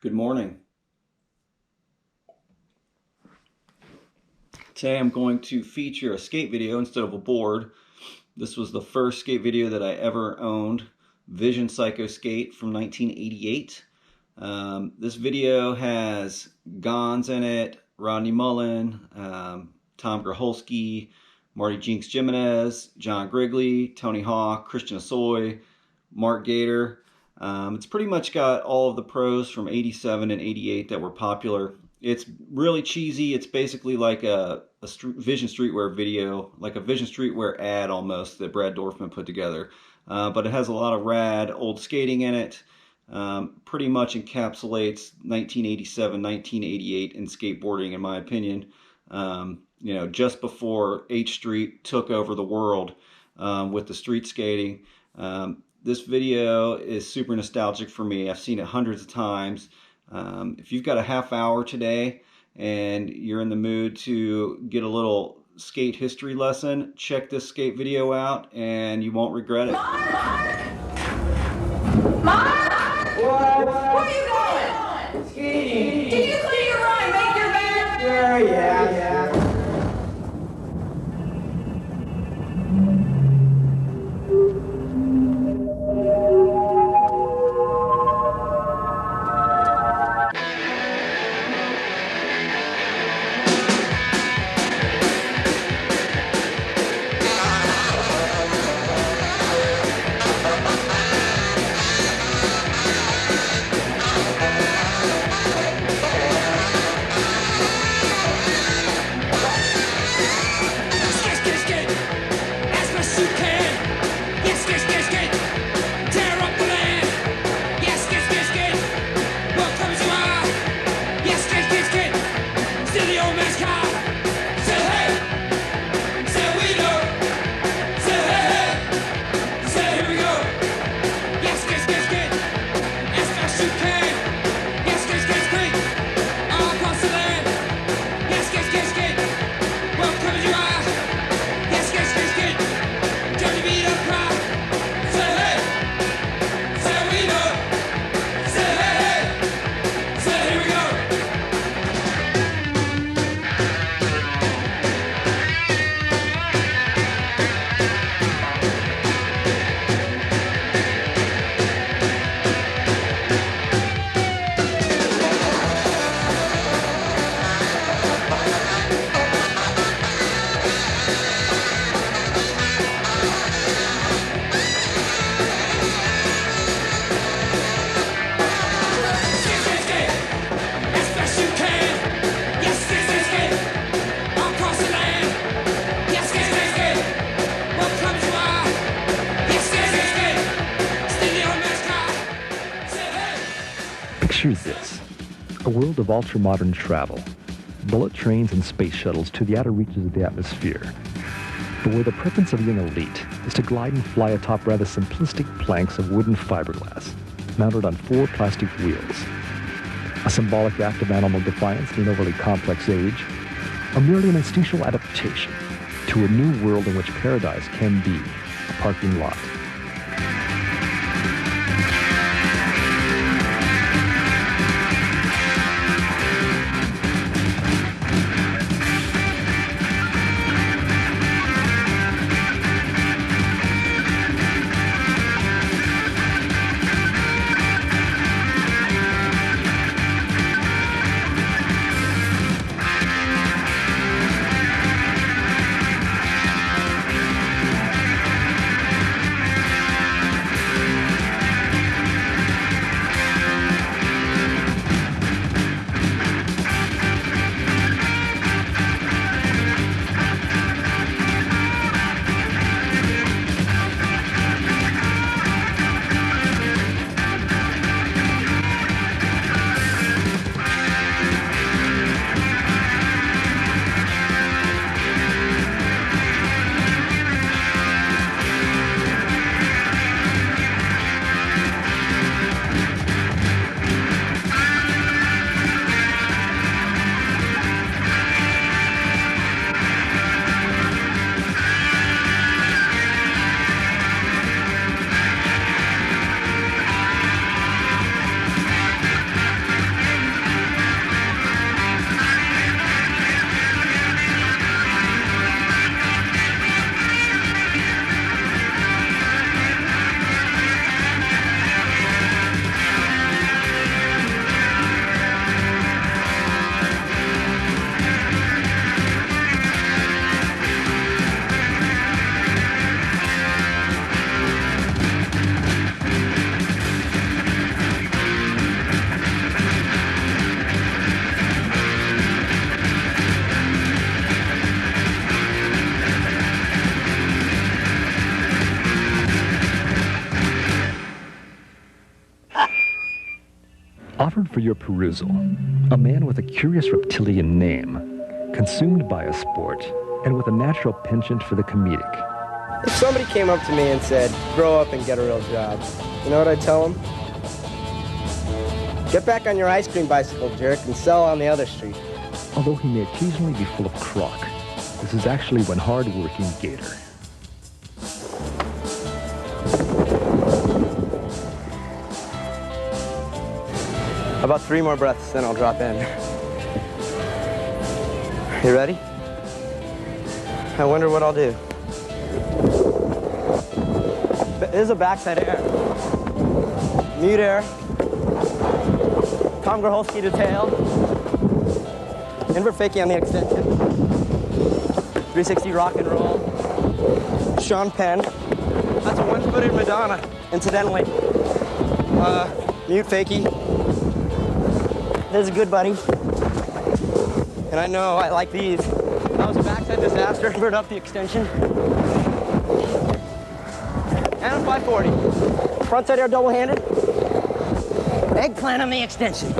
Good morning. Today I'm going to feature a skate video instead of a board. This was the first skate video that I ever owned, Vision Psycho Skate from 1988. This video has Gons in it, Rodney Mullen, Tom Gracholski, Marty Jinx Jimenez, John Grigley, Tony Hawk, Christian Hosoi, Mark Gator. It's pretty much got all of the pros from 87 and 88 that were popular. It's really cheesy. It's basically like a Vision Streetwear video, like a Vision Streetwear ad almost that Brad Dorfman put together. But it has a lot of rad old skating in it. Pretty much encapsulates 1987, 1988 in skateboarding, in my opinion. Just before H Street took over the world with the street skating. This video is super nostalgic for me. I've seen it hundreds of times. If you've got a half hour today and you're in the mood to get a little skate history lesson, check this skate video out and you won't regret it. Mark! What? Where are you going? Skating. Did you clear your run? Make your bed? Sure, yeah. Picture this, a world of ultra-modern travel, bullet trains and space shuttles to the outer reaches of the atmosphere, but where the preference of the young elite is to glide and fly atop rather simplistic planks of wooden fiberglass, mounted on 4 plastic wheels. A symbolic act of animal defiance in an overly complex age, or merely an instinctual adaptation to a new world in which paradise can be a parking lot. Offered for your perusal, a man with a curious reptilian name, consumed by a sport, and with a natural penchant for the comedic. If somebody came up to me and said, grow up and get a real job, you know what I'd tell them? Get back on your ice cream bicycle, jerk, and sell on the other street. Although he may occasionally be full of crock, this is actually one hard-working Gator. About 3 more breaths, then I'll drop in. You ready? I wonder what I'll do. This is a backside air. Mute air. Tom Groholski to tail. Invert fakie on the extension. 360 rock and roll. Sean Penn. That's a one-footed Madonna, incidentally. Mute fakie. This is good, buddy. And I know I like these. That was a backside disaster. Invert up the extension. And a 540. Frontside air double-handed. Eggplant on the extension.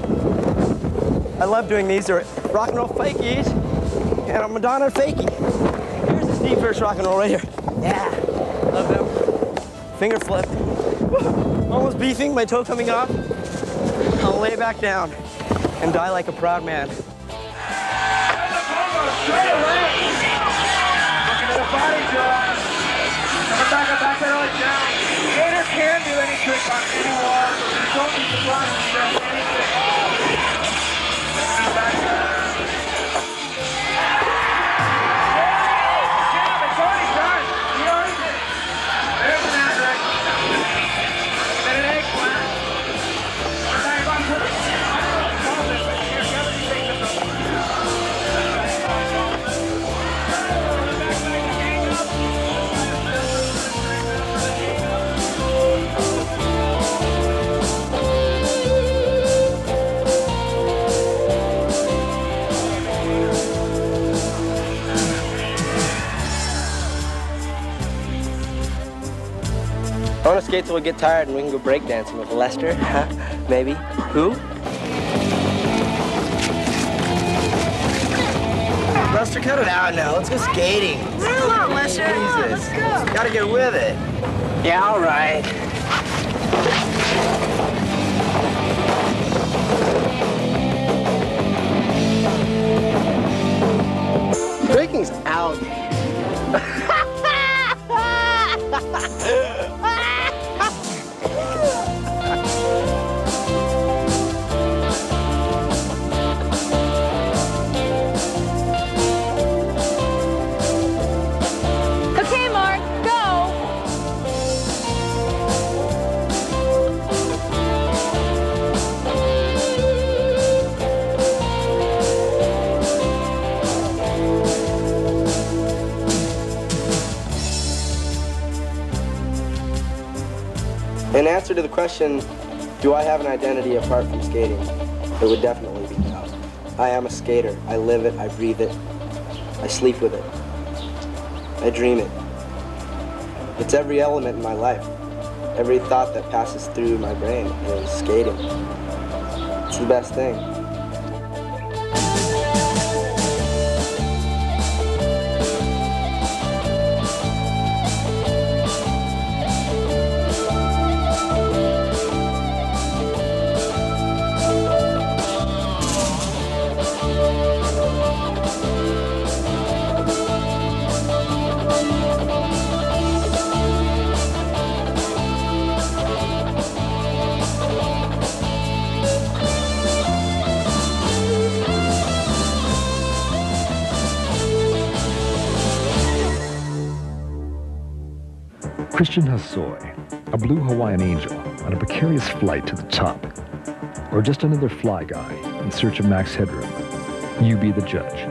I love doing these. They're rock and roll fakies. And a Madonna fakie. Here's the steep first rock and roll right here. Yeah, love them. Finger flip. Woo. Almost beefing, my toe coming off. I'll lay back down and die like a proud man. Looking at the body drop. Coming back up, back pedal it down. Gator can do any trick on any wall, so don't be surprised when he does anything. Back down. It's already done. He already did it. There's an ad-rec. Then an eggplant. Back on to the I want to skate till we get tired and we can go breakdancing with Lester. Huh? Maybe. Who? Lester, cut it out now. Let's go skating. Come on, Lester. Jesus. Gotta get with it. Yeah, all right. Breaking's out. Okay, Mark, go. In answer to the question, do I have an identity apart from skating? It would definitely be no. I am a skater. I live it, I breathe it, I sleep with it. I dream it. It's every element in my life. Every thought that passes through my brain is skating. It's the best thing. Gator NOT Hosoi, a blue Hawaiian angel on a precarious flight to the top, or just another fly guy in search of max headroom. You be the judge.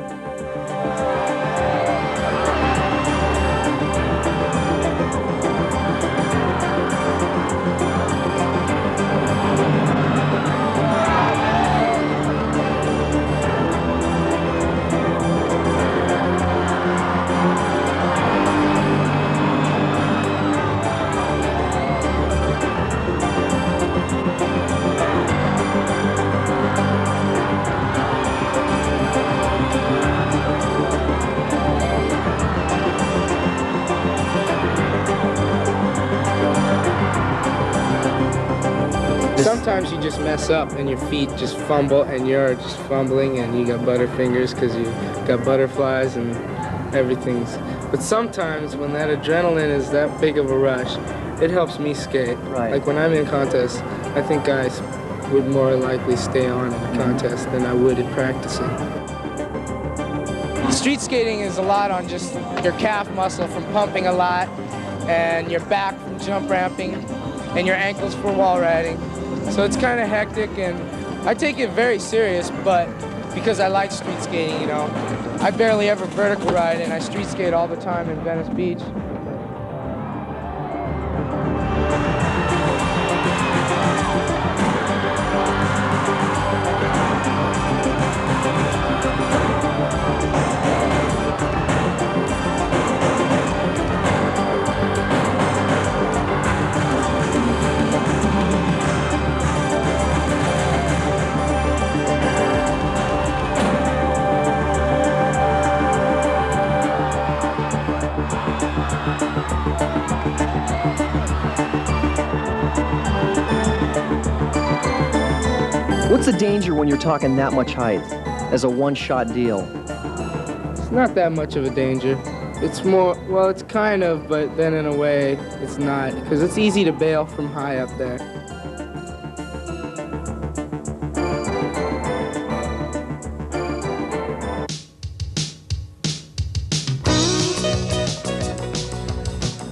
just mess up and your feet just fumble and you're just fumbling and you got butterfingers because you got butterflies and everything's. But sometimes when that adrenaline is that big of a rush, it helps me skate. Right. Like when I'm in contests, I think guys would more likely stay on in a contest than I would in practicing. Street skating is a lot on just your calf muscle from pumping a lot, and your back from jump ramping, and your ankles for wall riding. So it's kind of hectic, and I take it very serious, but because I like street skating, you know. I barely ever vertical ride, and I street skate all the time in Venice Beach. What's the danger when you're talking that much height as a one-shot deal? It's not that much of a danger. It's more, well, it's kind of, but then in a way, it's not, because it's easy to bail from high up there.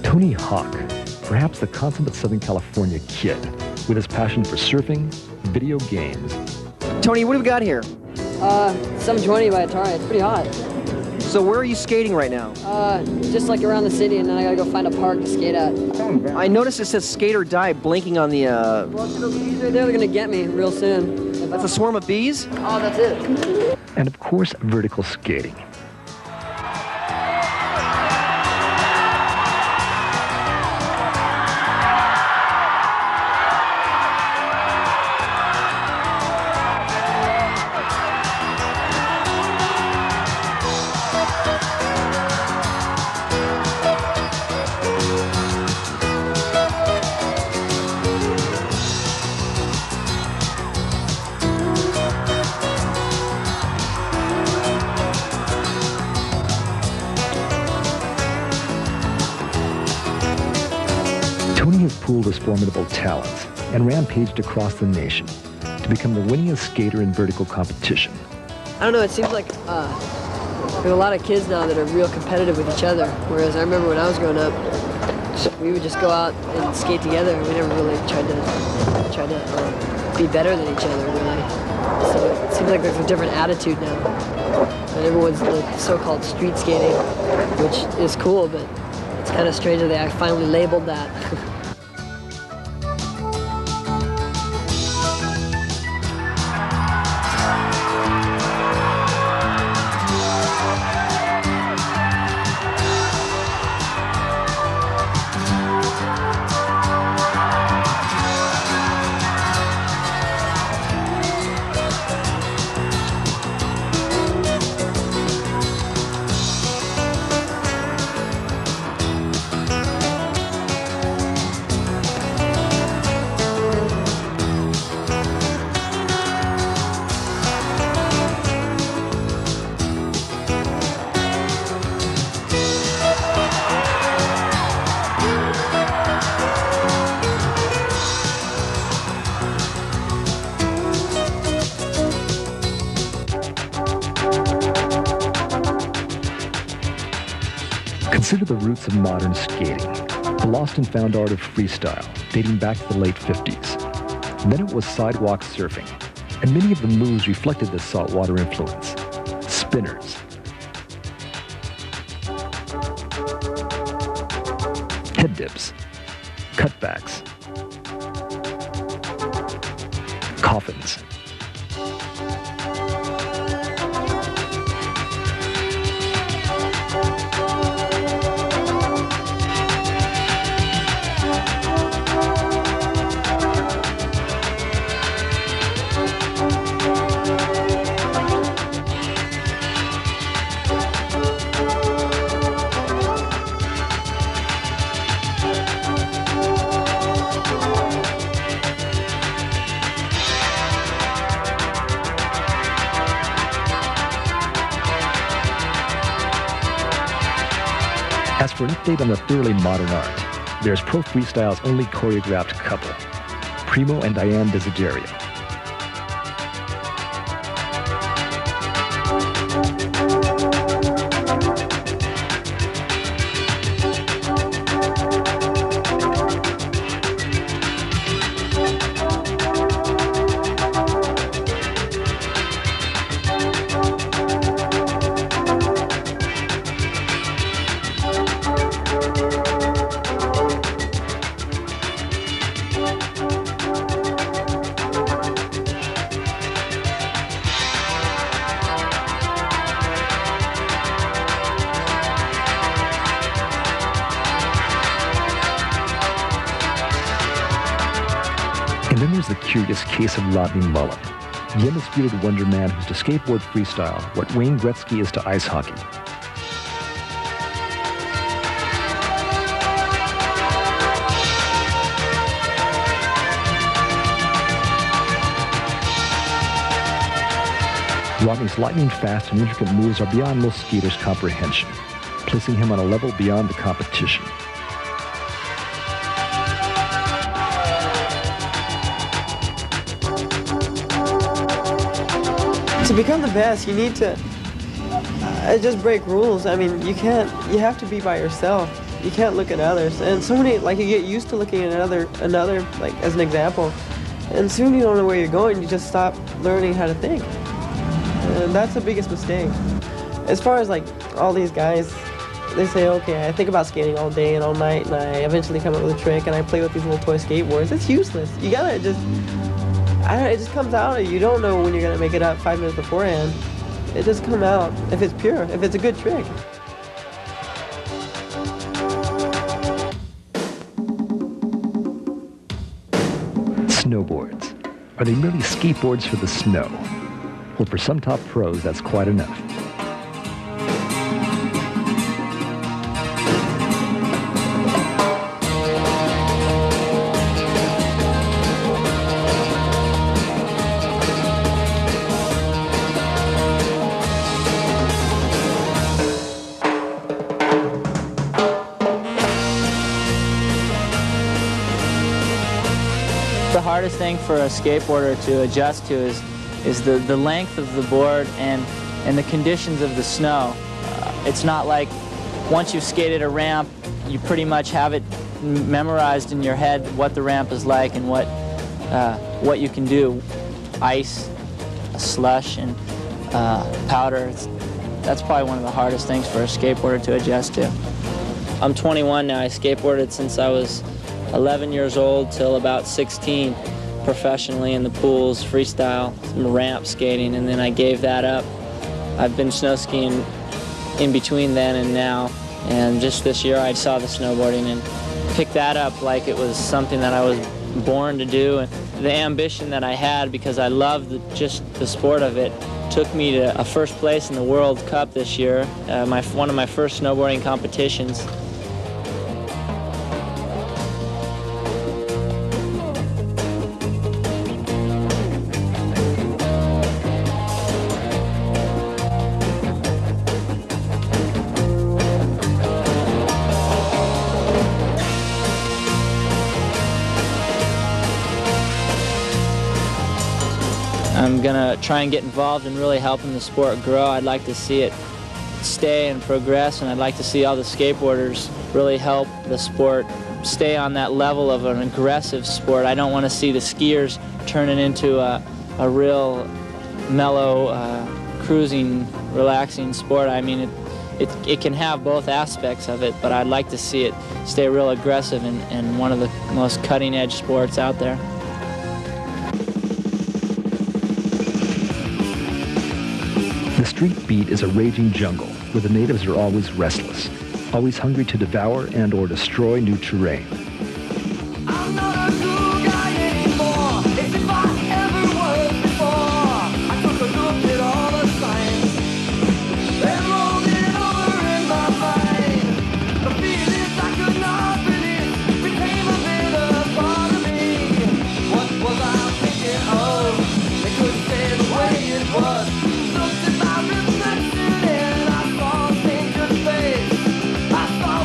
Tony Hawk, perhaps the consummate Southern California kid, with his passion for surfing, video games. Tony, what do we got here? 720 by Atari. It's pretty hot. So where are you skating right now? Just like around the city, and then I gotta go find a park to skate at. I noticed it says skate or die blinking on the, Well, those bees right there, they're gonna get me real soon. That's a swarm of bees? Oh, that's it. And of course, vertical skating. Tony has pooled his formidable talents and rampaged across the nation to become the winningest skater in vertical competition. I don't know, it seems like there's a lot of kids now that are real competitive with each other, whereas I remember when I was growing up, we would just go out and skate together. We never really tried to be better than each other, really. So it seems like there's a different attitude now. And everyone's like so-called street skating, which is cool, but it's kind of strange that they finally labeled that. Consider the roots of modern skating, the lost and found art of freestyle dating back to the late 50s. Then it was sidewalk surfing, and many of the moves reflected this saltwater influence. Spinners, head dips, cutbacks, coffins. As for an update on the thoroughly modern art, there's Pro Freestyle's only choreographed couple, Primo and Diane Desiderio. And then there's the curious case of Rodney Mullen, the undisputed wonder man who's to skateboard freestyle what Wayne Gretzky is to ice hockey. Rodney's lightning-fast and intricate moves are beyond most skaters' comprehension, placing him on a level beyond the competition. To become the best, you need to just break rules. I mean, you have to be by yourself. You can't look at others. And so many, like, you get used to looking at another, like, as an example. And soon you don't know where you're going. You just stop learning how to think. And that's the biggest mistake. As far as, like, all these guys, they say, okay, I think about skating all day and all night, and I eventually come up with a trick, and I play with these little toy skateboards. It's useless. You gotta just... it just comes out of you. You don't know when you're going to make it up 5 minutes beforehand. It just comes out if it's pure, if it's a good trick. Snowboards. Are they merely skateboards for the snow? Well, for some top pros, that's quite enough. The hardest thing for a skateboarder to adjust to is the length of the board and the conditions of the snow. It's not like once you've skated a ramp, you pretty much have it memorized in your head what the ramp is like and what you can do. Ice, slush, and powder. That's probably one of the hardest things for a skateboarder to adjust to. I'm 21 now. I skateboarded since I was 11 years old till about 16, professionally in the pools, freestyle, ramp skating, and then I gave that up. I've been snow skiing in between then and now, and just this year I saw the snowboarding and picked that up like it was something that I was born to do. And the ambition that I had, because I loved just the sport of it, took me to a first place in the World Cup this year, one of my first snowboarding competitions. I'm gonna try and get involved in really helping the sport grow. I'd like to see it stay and progress, and I'd like to see all the skateboarders really help the sport stay on that level of an aggressive sport. I don't want to see the skiers turn it into a real mellow, cruising, relaxing sport. I mean, it can have both aspects of it, but I'd like to see it stay real aggressive and one of the most cutting-edge sports out there. The street beat is a raging jungle where the natives are always restless, always hungry to devour and or destroy new terrain. I'm not a cool guy anymore. It's if I ever was before. I took a look at all the signs and rolled it over in my mind. The feelings I could not release became a bitter part of me. What was I thinking of? They couldn't say the way it was. Looked at my reflection and I saw a stranger's face. I saw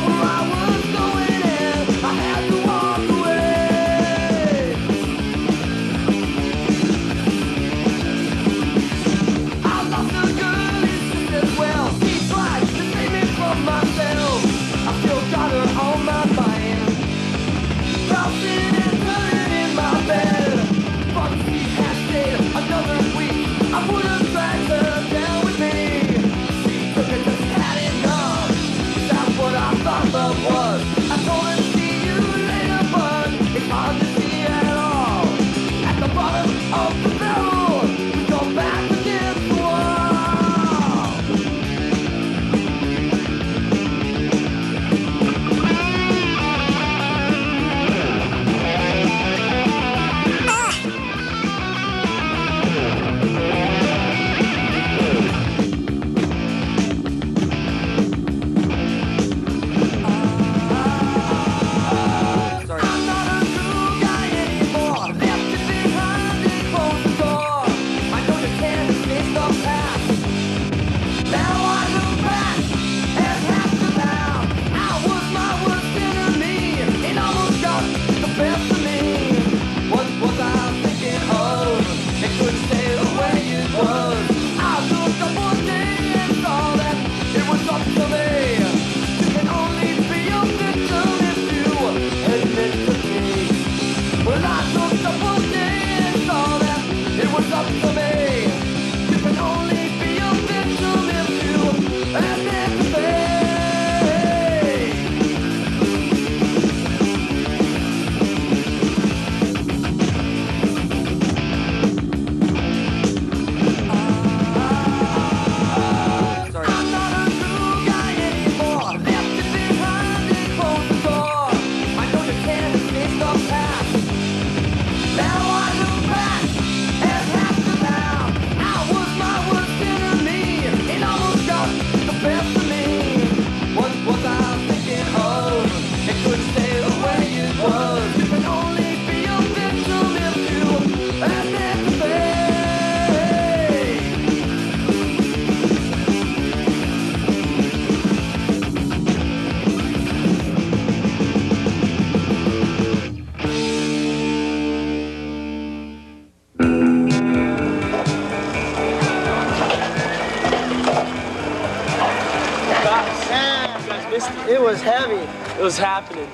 It was heavy. It was happening.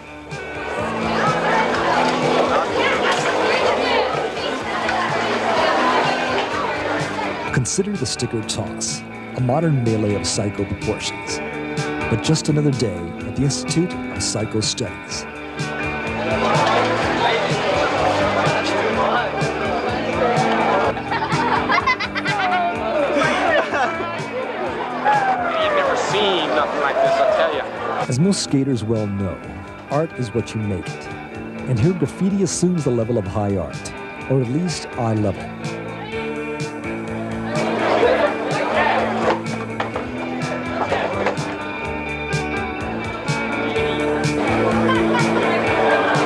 Consider the sticker toss, a modern melee of psycho proportions. But just another day at the Institute of Psycho Studies. You've never seen nothing like this, I'll tell you. As most skaters well know, art is what you make it. And here graffiti assumes the level of high art, or at least eye level.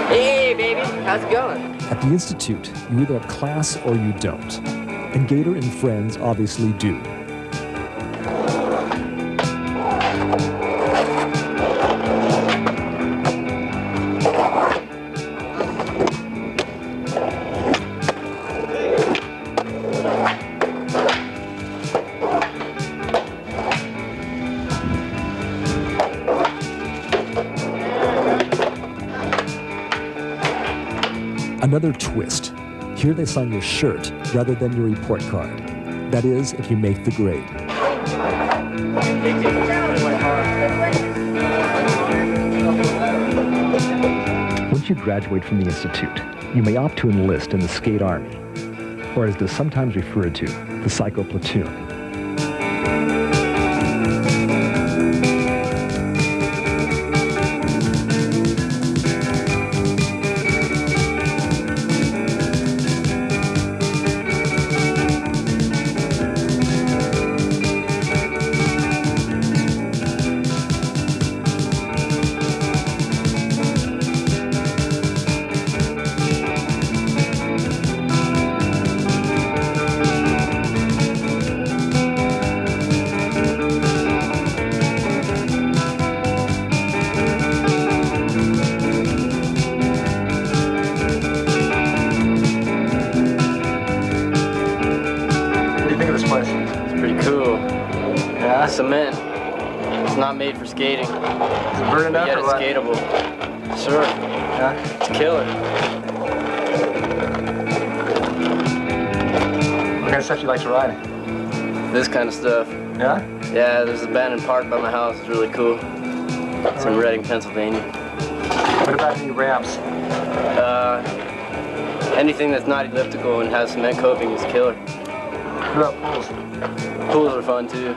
Hey, baby, how's it going? At the Institute, you either have class or you don't. And Gator and friends obviously do. Another twist. Here they sign your shirt rather than your report card. That is, if you make the grade. Once you graduate from the Institute, you may opt to enlist in the Skate Army, or as it is sometimes referred to, the Psycho Platoon. Cement. It's not made for skating. Is it burning up yet or it's what? skatable. Sure. Yeah. It's a killer. What kind of stuff you like to ride? This kind of stuff. Yeah? Yeah, there's an abandoned park by my house. It's really cool. It's in Reading, Pennsylvania. What about any ramps? Anything that's not elliptical and has cement coping is a killer. What about pools? Pools are fun too.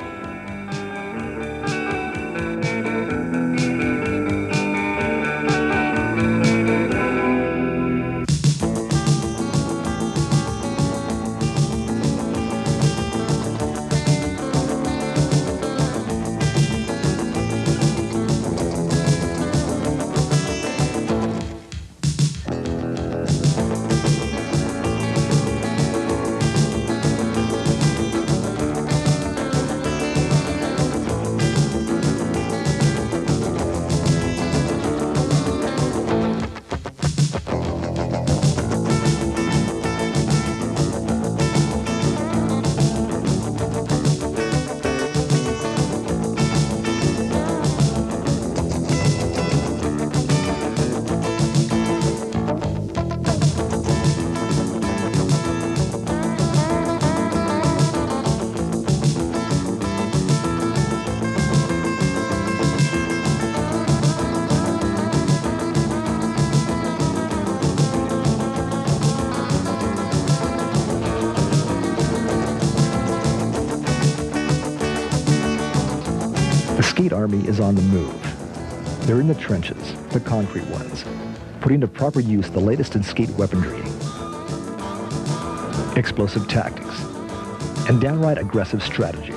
The Skate Army is on the move. They're in the trenches, the concrete ones, putting to proper use the latest in skate weaponry, explosive tactics, and downright aggressive strategies.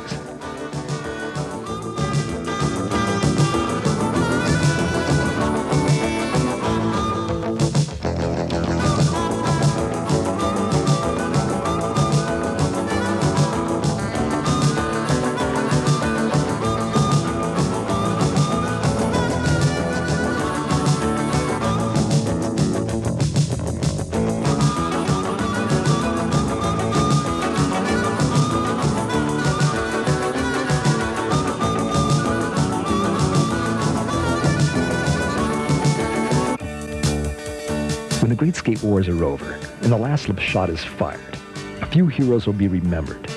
the great skate wars are over and the last slip shot is fired, a few heroes will be remembered.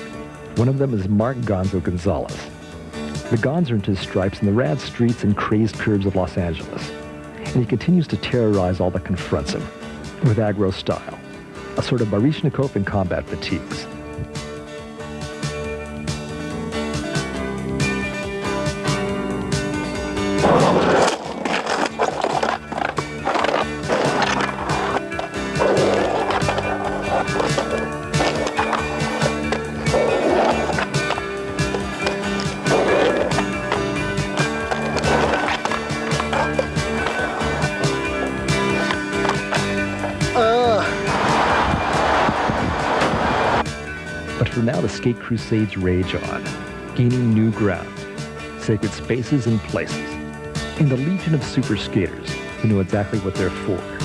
One of them is Mark Gonzo Gonzalez. The Gonz earned his stripes in the rad streets and crazed curves of Los Angeles, and he continues to terrorize all that confronts him with aggro style, a sort of Baryshnikov in combat fatigues. But for now, the skate crusades rage on, gaining new ground, sacred spaces and places, and a legion of super skaters who know exactly what they're for.